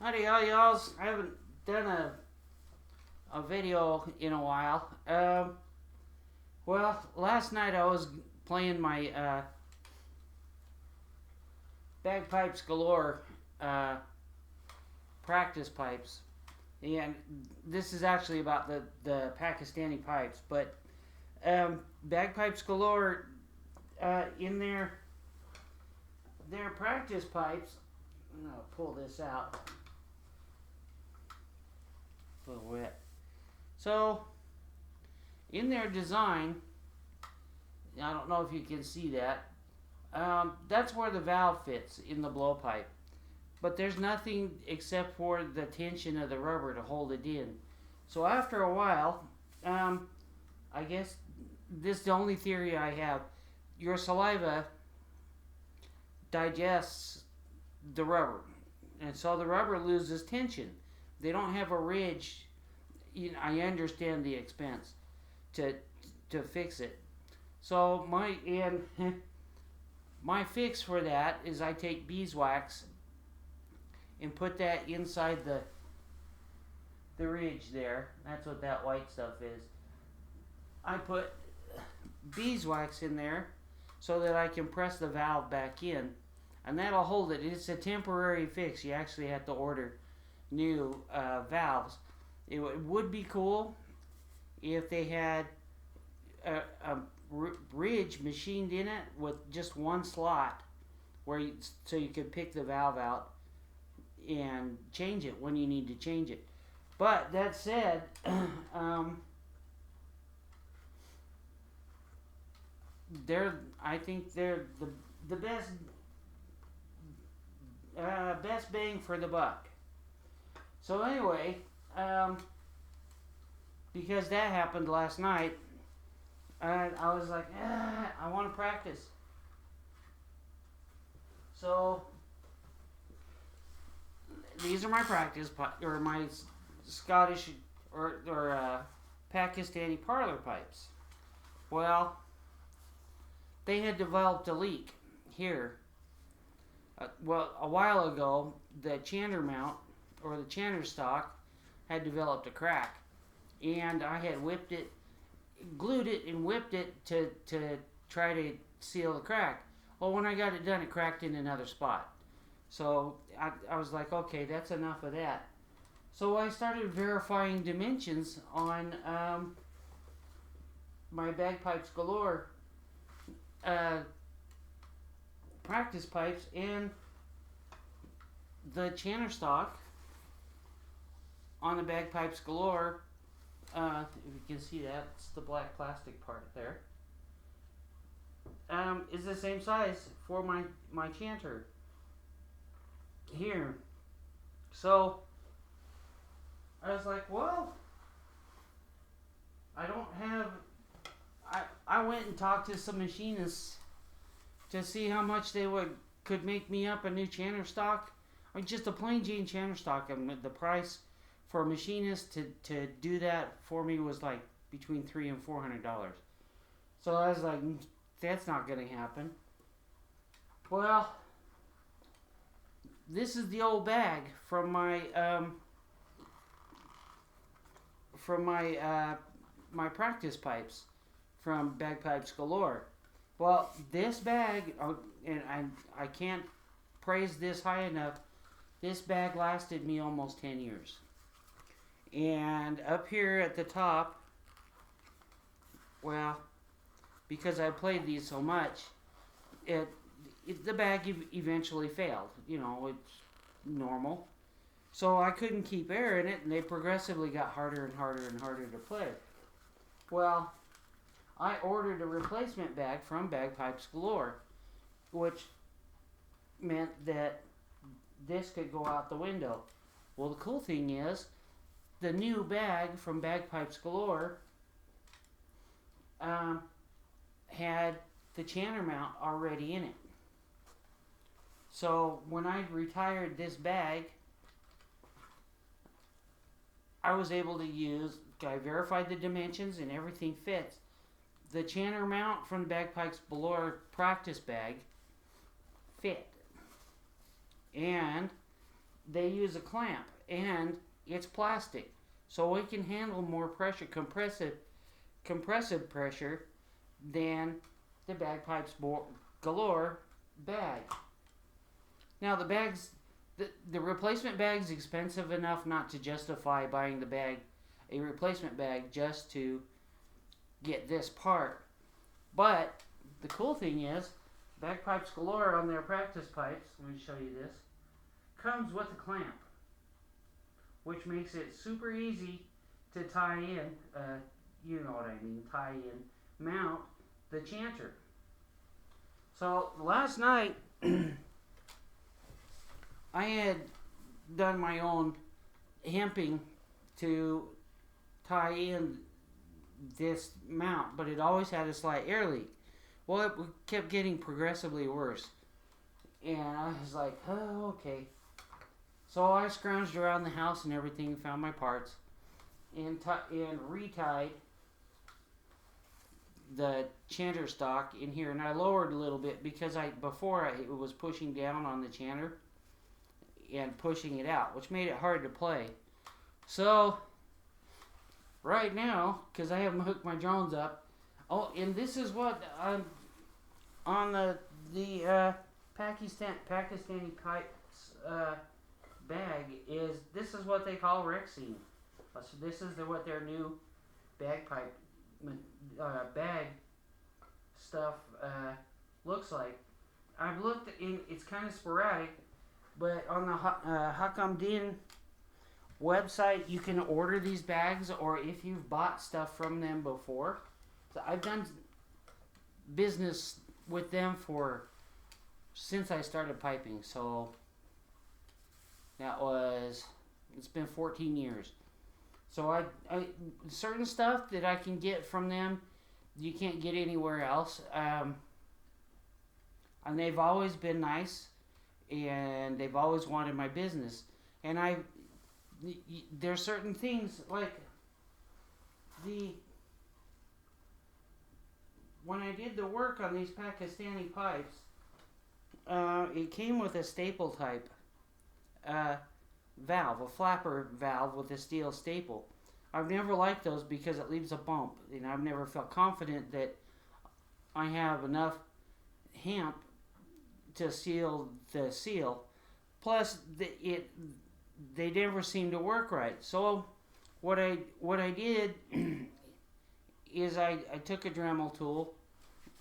Howdy, y'all. I haven't done a video in a while. Well, last night I was playing my bagpipes galore practice pipes, and this is actually about the Pakistani pipes. But bagpipes galore in their practice pipes. I'm gonna pull this out. A little wet. So, in their design, I don't know if you can see that, that's where the valve fits in the blowpipe. But there's nothing except for the tension of the rubber to hold it in. So after a while, I guess this is the only theory I have. Your saliva digests the rubber, and so the rubber loses tension. They don't have a ridge. I understand the expense to fix it. So my fix for that is I take beeswax and put that inside the ridge there. That's what that white stuff is. I put beeswax in there so that I can press the valve back in, and that'll hold it. It's a temporary fix. You actually have to order new valves. It would be cool if they had a ridge machined in it with just one slot so you could pick the valve out and change it when you need to change it. But that said, I think they're the best bang for the buck. So anyway, because that happened last night, I was like, I want to practice. So these are my practice or my Scottish or Pakistani parlor pipes. Well, they had developed a leak here. Well, a while ago, the chanter mount or the chanter stock had developed a crack, and I had glued it and whipped it to try to seal the crack. Well, when I got it done, it cracked in another spot. So I was like, okay, that's enough of that. So I started verifying dimensions on my bagpipes galore practice pipes and the chanter stock on the bagpipes galore. If you can see that, it's the black plastic part there. Is the same size for my chanter here. So I was like, well, I went and talked to some machinists to see how much they could make me up a new chanter stock. I mean, just a plain Jane chanter stock. The price for a machinist to do that for me was like between $300 and $400. So I was like, that's not going to happen. Well, this is the old bag from my my practice pipes from Bagpipes Galore. Well, this bag, and I can't praise this high enough, this bag lasted me almost 10 years. And up here at the top, well, because I played these so much, the bag eventually failed. It's normal. So I couldn't keep air in it, and they progressively got harder and harder and harder to play. Well, I ordered a replacement bag from Bagpipes Galore, which meant that this could go out the window. Well, the cool thing is, the new bag from Bagpipes Galore had the chanter mount already in it. So when I retired this bag, I was able to I verified the dimensions and everything fits. The chanter mount from the Bagpipes Galore practice bag fit. And they use a clamp, and it's plastic, so it can handle more pressure, compressive pressure, than the Bagpipes Galore bag. Now the replacement bag's expensive enough not to justify buying a replacement bag just to get this part. But the cool thing is, Bagpipes Galore on their practice pipes, let me show you this, comes with a clamp, which makes it super easy to tie in, you know what I mean, tie in, mount the chanter. So last night, I had done my own hemping to tie in this mount, but it always had a slight air leak. Well, it kept getting progressively worse, and I was like, oh, okay. So I scrounged around the house and everything, found my parts, and retied the chanter stock in here, and I lowered a little bit because before it was pushing down on the chanter and pushing it out, which made it hard to play. So right now, because I haven't hooked my drones up, and this is what on the Pakistani Pipes bag is. This is what they call Rexine. So this is what their new bagpipe bag stuff looks like. I've looked in. It's kind of sporadic, but on the Hakam Din website, you can order these bags, or if you've bought stuff from them before. So I've done business with them since I started piping. So it's been 14 years. So I certain stuff that I can get from them, you can't get anywhere else. And they've always been nice, and they've always wanted my business. And there's certain things like when I did the work on these Pakistani pipes, it came with a staple type valve, a flapper valve with a steel staple. I've never liked those because it leaves a bump, and I've never felt confident that I have enough hemp to seal the seal. Plus, they never seem to work right. So what I did is I took a Dremel tool,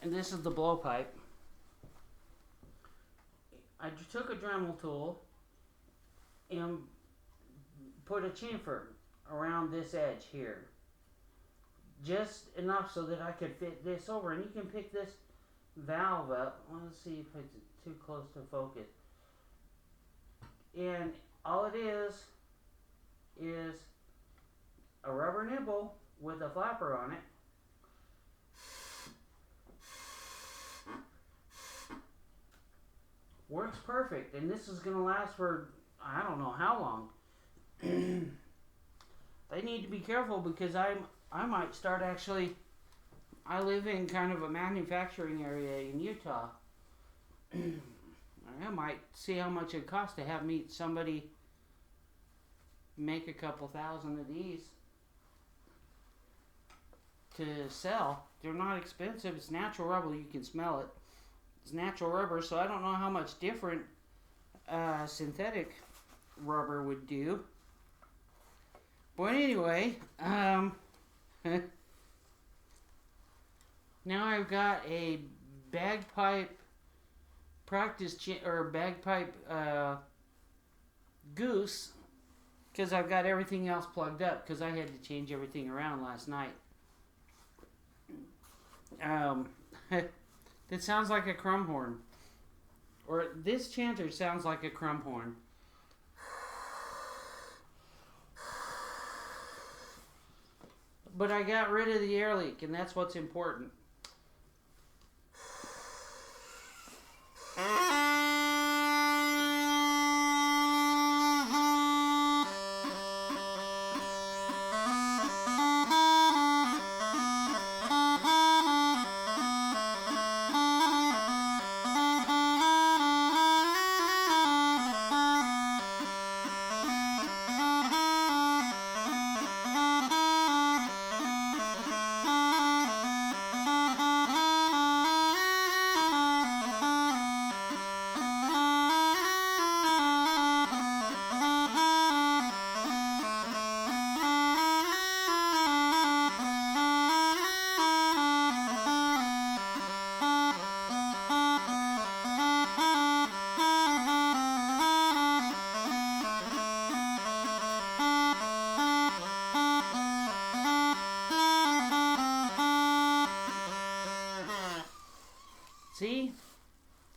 and this is the blowpipe. I took a Dremel tool and put a chamfer around this edge here, just enough so that I could fit this over. And you can pick this valve up. Let's see if it's too close to focus. And all it is a rubber nipple with a flapper on it. Works perfect, and this is going to last for I don't know how long. They need to be careful because I might start actually. I live in kind of a manufacturing area in Utah. I might see how much it costs to have somebody make a couple thousand of these to sell. They're not expensive. It's natural rubber. You can smell it. It's natural rubber, so I don't know how much different synthetic rubber would do. But anyway, now I've got a bagpipe bagpipe goose, because I've got everything else plugged up because I had to change everything around last night. It sounds like a crumb horn, or this chanter sounds like a crumb horn. But I got rid of the air leak, and that's what's important.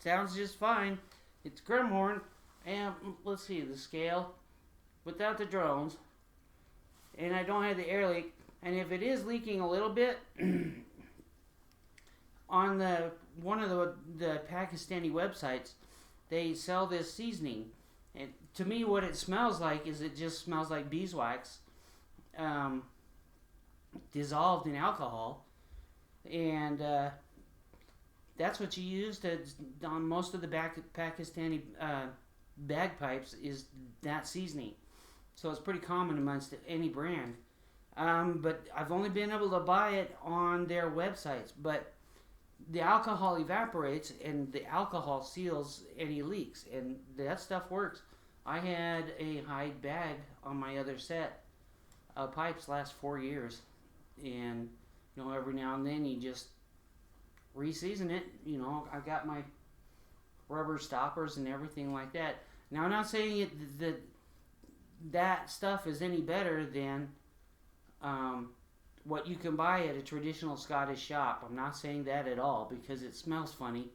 sounds just fine. It's Grimhorn, and let's see the scale without the drones, and I don't have the air leak. And if it is leaking a little bit, on one of the Pakistani websites, they sell this seasoning. And to me, what it smells like is it just smells like beeswax, dissolved in alcohol, and that's what you use on most of the Pakistani bagpipes is that seasoning. So it's pretty common amongst any brand. But I've only been able to buy it on their websites. But the alcohol evaporates and the alcohol seals any leaks, and that stuff works. I had a hide bag on my other set of pipes last 4 years, and every now and then you just re-season it. I got my rubber stoppers and everything like that. Now I'm not saying that stuff is any better than what you can buy at a traditional Scottish shop. I'm not saying that at all, because it smells funny,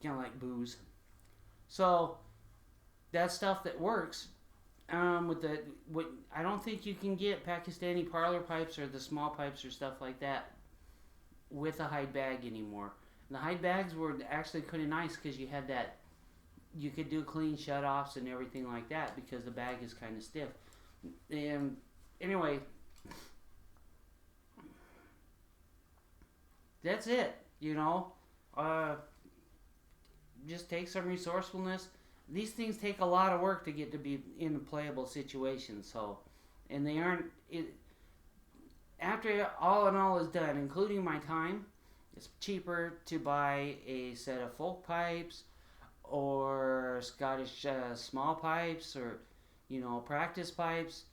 kind of like booze. So that stuff that works. I don't think you can get Pakistani Parlor Pipes or the small pipes or stuff like that with a hide bag anymore. And the hide bags were actually kind of nice because you had that. You could do clean shutoffs and everything like that because the bag is kind of stiff. And anyway, that's it. Just take some resourcefulness. These things take a lot of work to get to be in a playable situation. So, and they aren't. After all in all is done, including my time, it's cheaper to buy a set of folk pipes or Scottish small pipes or practice pipes.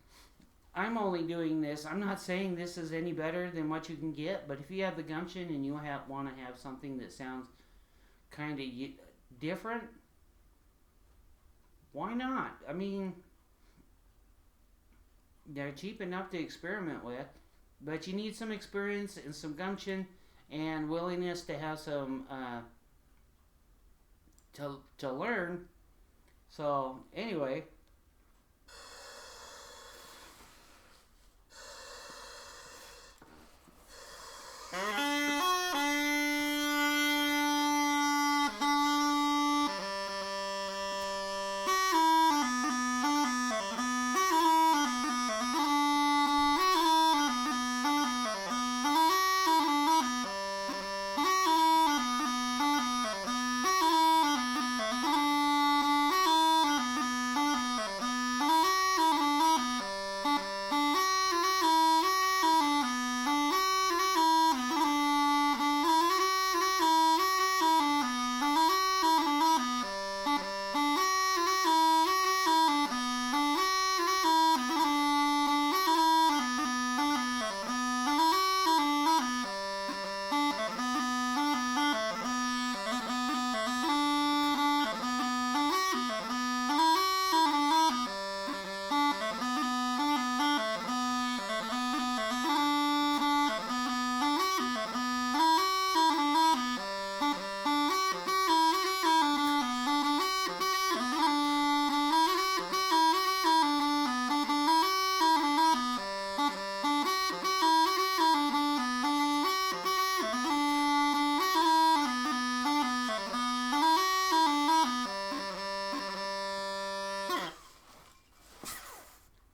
I'm only doing this. I'm not saying this is any better than what you can get, but if you have the gumption and you want to have something that sounds kind of different, why not? I mean, they're cheap enough to experiment with, but you need some experience and some gumption and willingness to have some to learn. So anyway.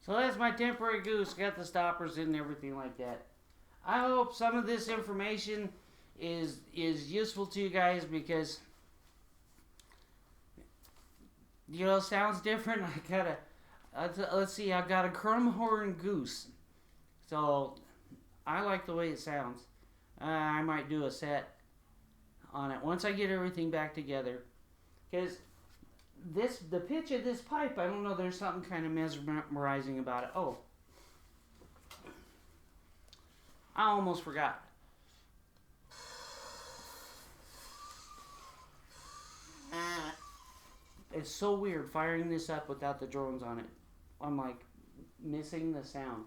So that's my temporary goose. Got the stoppers in and everything like that. I hope some of this information is useful to you guys because sounds different. Let's see. I got a Crumhorn goose, so I like the way it sounds. I might do a set on it once I get everything back together, because the pitch of this pipe, I don't know, there's something kind of mesmerizing about it. Oh, I almost forgot. It's so weird firing this up without the drones on it. I'm like missing the sound.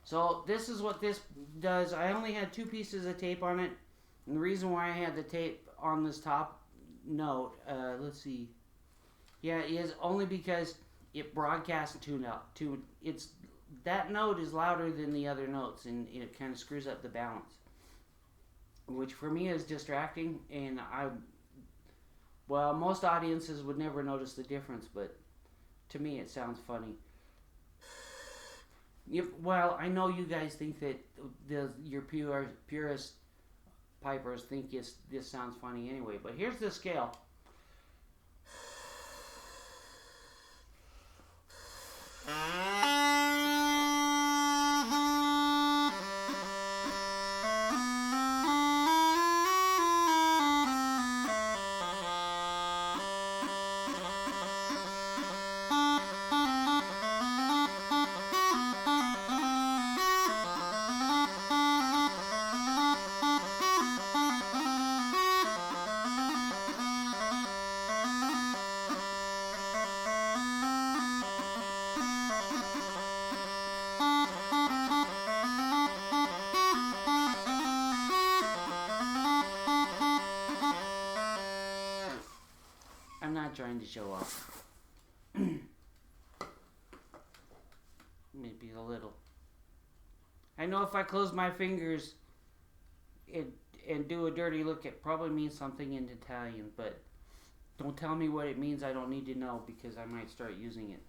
So this is what this does. I only had 2 pieces of tape on it. And the reason why I had the tape on this top note. Let's see. Yeah, it is only because it broadcasts it's that note is louder than the other notes, and it kind of screws up the balance, which for me is distracting. And most audiences would never notice the difference, but to me it sounds funny. Well, I know you guys think that your purist pipers think this sounds funny anyway, but here's the scale. I'm not trying to show off. Maybe a little. I know if I close my fingers and do a dirty look, it probably means something in Italian, but don't tell me what it means. I don't need to know, because I might start using it.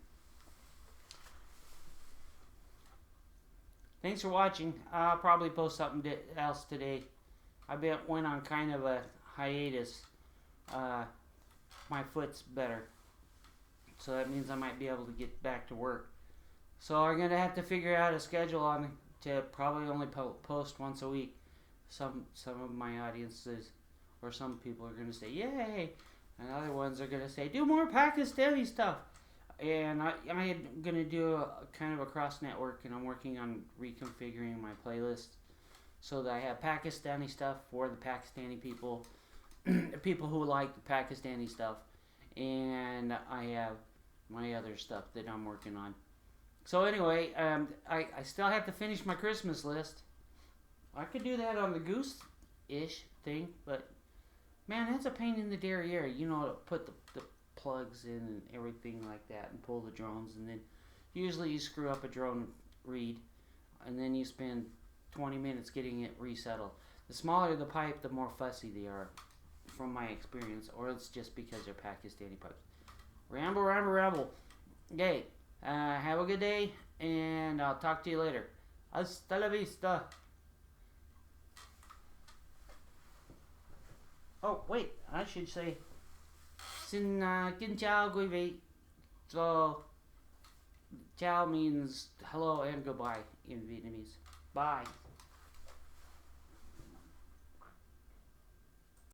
Thanks for watching. I'll probably post something else today. I went on kind of a hiatus. My foot's better, so that means I might be able to get back to work. So I'm gonna have to figure out a schedule to probably only post once a week. Some of my audiences or some people are gonna say yay, and other ones are gonna say do more Pakistani stuff. And I'm gonna do a kind of a cross network, and I'm working on reconfiguring my playlist so that I have Pakistani stuff for the Pakistani people. People who like the Pakistani stuff, and I have my other stuff that I'm working on. So anyway, I still have to finish my Christmas list. I could do that on the goose-ish thing, but man, that's a pain in the derriere. You know, to put the plugs in and everything like that, and pull the drones, and then usually you screw up a drone reed, and then you spend 20 minutes getting it resettled. The smaller the pipe, the more fussy they are, from my experience, or it's just because they're Pakistani pipes. Ramble, ramble, ramble. Okay, have a good day, and I'll talk to you later. Hasta la vista. Oh, wait, I should say, xin chào quý vị. So, ciao means hello and goodbye in Vietnamese. Bye.